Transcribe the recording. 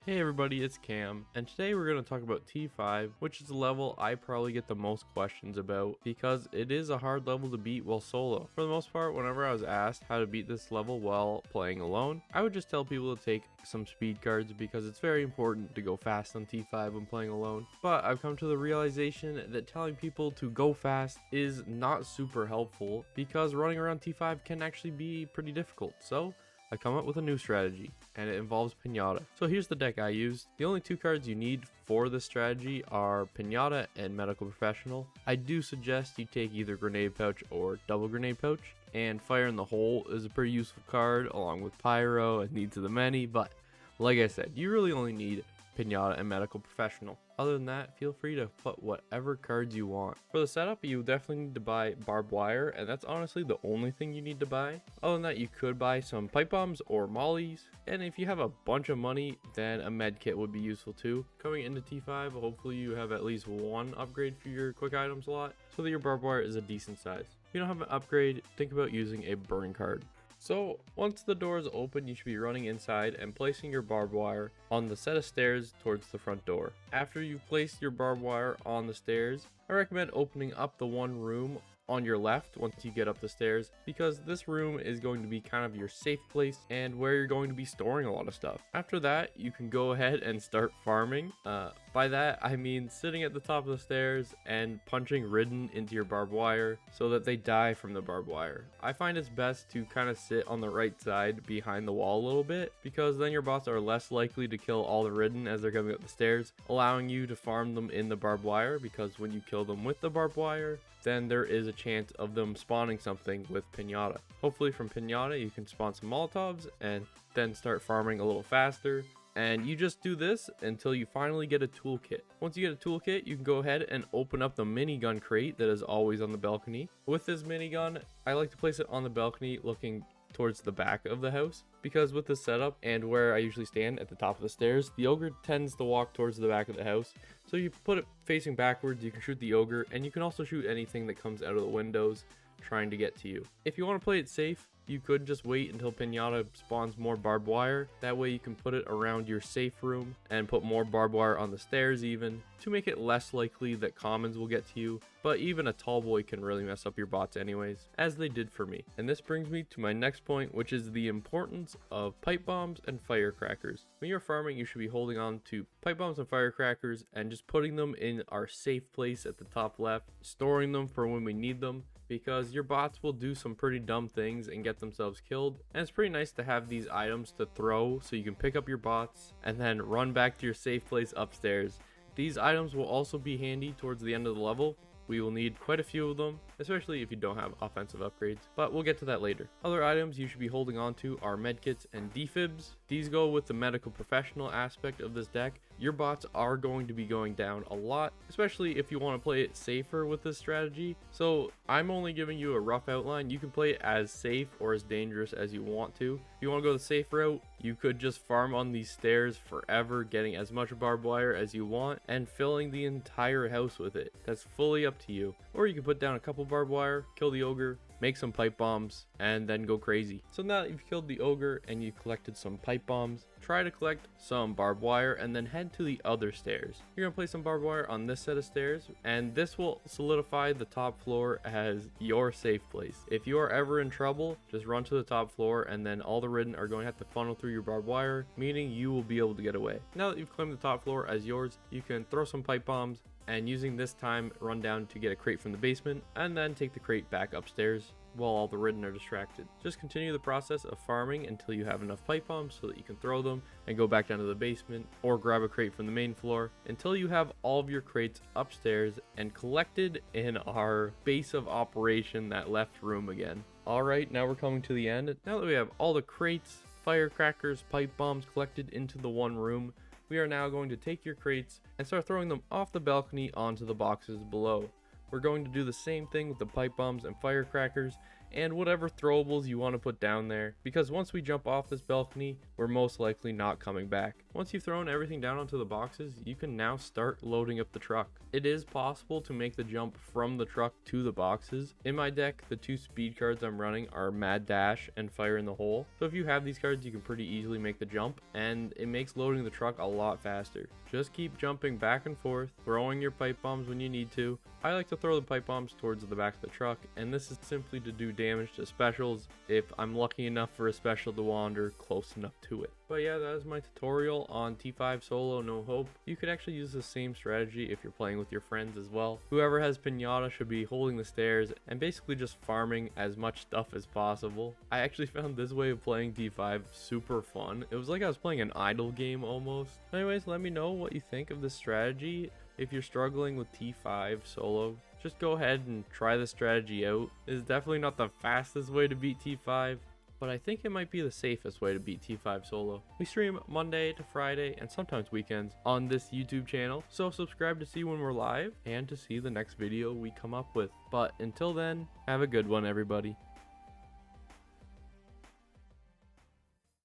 Hey everybody, it's Cam, and today we're going to talk about T5, which is a level I probably get the most questions about because it is a hard level to beat while solo. For the most part, whenever I was asked how to beat this level while playing alone, I would just tell people to take some speed cards because it's very important to go fast on T5 when playing alone. But I've come to the realization that telling people to go fast is not super helpful because running around T5 can actually be pretty difficult. So I come up with a new strategy, and it involves Pinata. So here's the deck I used. The only two cards you need for this strategy are Pinata and Medical Professional. I do suggest you take either Grenade Pouch or Double Grenade Pouch, and Fire in the Hole is a pretty useful card along with Pyro and Needs of the Many, but like I said, you really only need Pinata and Medical Professional. Other than that, feel free to put whatever cards you want. For the setup, you definitely need to buy Barbed Wire, and that's honestly the only thing you need to buy. Other than that, you could buy some Pipe Bombs or Mollies, and if you have a bunch of money, then a med kit would be useful too. Coming into T5, hopefully you have at least one upgrade for your quick item slot, so that your Barbed Wire is a decent size. If you don't have an upgrade, think about using a burn card. So once the door is open, you should be running inside and placing your barbed wire on the set of stairs towards the front door. After you've placed your barbed wire on the stairs, I recommend opening up the one room on your left once you get up the stairs, because this room is going to be kind of your safe place and where you're going to be storing a lot of stuff. After that, you can go ahead and start farming. By that I mean sitting at the top of the stairs and punching Ridden into your barbed wire so that they die from the barbed wire. I find it's best to kind of sit on the right side behind the wall a little bit, because then your bots are less likely to kill all the Ridden as they're coming up the stairs, allowing you to farm them in the barbed wire, because when you kill them with the barbed wire, then there is a chance of them spawning something with Pinata. Hopefully from Pinata you can spawn some Molotovs and then start farming a little faster. And you just do this until you finally get a toolkit. Once you get a toolkit, you can go ahead and open up the minigun crate that is always on the balcony. With this minigun, I like to place it on the balcony looking towards the back of the house, because with this setup and where I usually stand at the top of the stairs, the ogre tends to walk towards the back of the house. So you put it facing backwards, you can shoot the ogre, and you can also shoot anything that comes out of the windows trying to get to you. If you want to play it safe, you could just wait until Pinata spawns more barbed wire. That way you can put it around your safe room and put more barbed wire on the stairs even, to make it less likely that commons will get to you. But even a tall boy can really mess up your bots anyways, as they did for me. And this brings me to my next point, which is the importance of pipe bombs and firecrackers. When you're farming, you should be holding on to pipe bombs and firecrackers and just putting them in our safe place at the top left, storing them for when we need them, because your bots will do some pretty dumb things and get themselves killed. And it's pretty nice to have these items to throw so you can pick up your bots and then run back to your safe place upstairs. These items will also be handy towards the end of the level. We will need quite a few of them, especially if you don't have offensive upgrades, but we'll get to that later. Other items you should be holding on to are medkits and defibs. These go with the medical professional aspect of this deck. Your bots are going to be going down a lot, especially if you want to play it safer with this strategy. So I'm only giving you a rough outline. You can play it as safe or as dangerous as you want to. If you want to go the safe route, you could just farm on these stairs forever, getting as much barbed wire as you want and filling the entire house with it. That's fully up to you. Or you can put down a couple barbed wire, kill the ogre, make some pipe bombs, and then go crazy. So now that you've killed the ogre and you've collected some pipe bombs, try to collect some barbed wire and then head to the other stairs. You're gonna place some barbed wire on this set of stairs, and this will solidify the top floor as your safe place. If you are ever in trouble, just run to the top floor, and then all the Ridden are going to have to funnel through your barbed wire, meaning you will be able to get away. Now that you've claimed the top floor as yours, you can throw some pipe bombs, and using this time run down to get a crate from the basement, and then take the crate back upstairs while all the Ridden are distracted. Just continue the process of farming until you have enough pipe bombs so that you can throw them and go back down to the basement, or grab a crate from the main floor, until you have all of your crates upstairs and collected in our base of operation, that left room again. Alright, now we're coming to the end. Now that we have all the crates, firecrackers, pipe bombs collected into the one room, we are now going to take your crates and start throwing them off the balcony onto the boxes below. We're going to do the same thing with the pipe bombs and firecrackers, and whatever throwables you want to put down there, because once we jump off this balcony, we're most likely not coming back. Once you've thrown everything down onto the boxes, you can now start loading up the truck. It is possible to make the jump from the truck to the boxes. In my deck, the 2 speed cards I'm running are Mad Dash and Fire in the Hole. So if you have these cards, you can pretty easily make the jump, and it makes loading the truck a lot faster. Just keep jumping back and forth, throwing your pipe bombs when you need to. I like to throw the pipe bombs towards the back of the truck, and this is simply to do damage to specials if I'm lucky enough for a special to wander close enough to it. But yeah, that is my tutorial on T5 solo no hope. You could actually use the same strategy if you're playing with your friends as well. Whoever has Pinata should be holding the stairs and basically just farming as much stuff as possible. I actually found this way of playing T5 super fun. It was like I was playing an idle game almost. Anyways, let me know what you think of this strategy. If you're struggling with T5 solo, just go ahead and try the strategy out. It's definitely not the fastest way to beat T5, but I think it might be the safest way to beat T5 solo. We stream Monday to Friday and sometimes weekends on this YouTube channel, so subscribe to see when we're live and to see the next video we come up with. But until then, have a good one, everybody.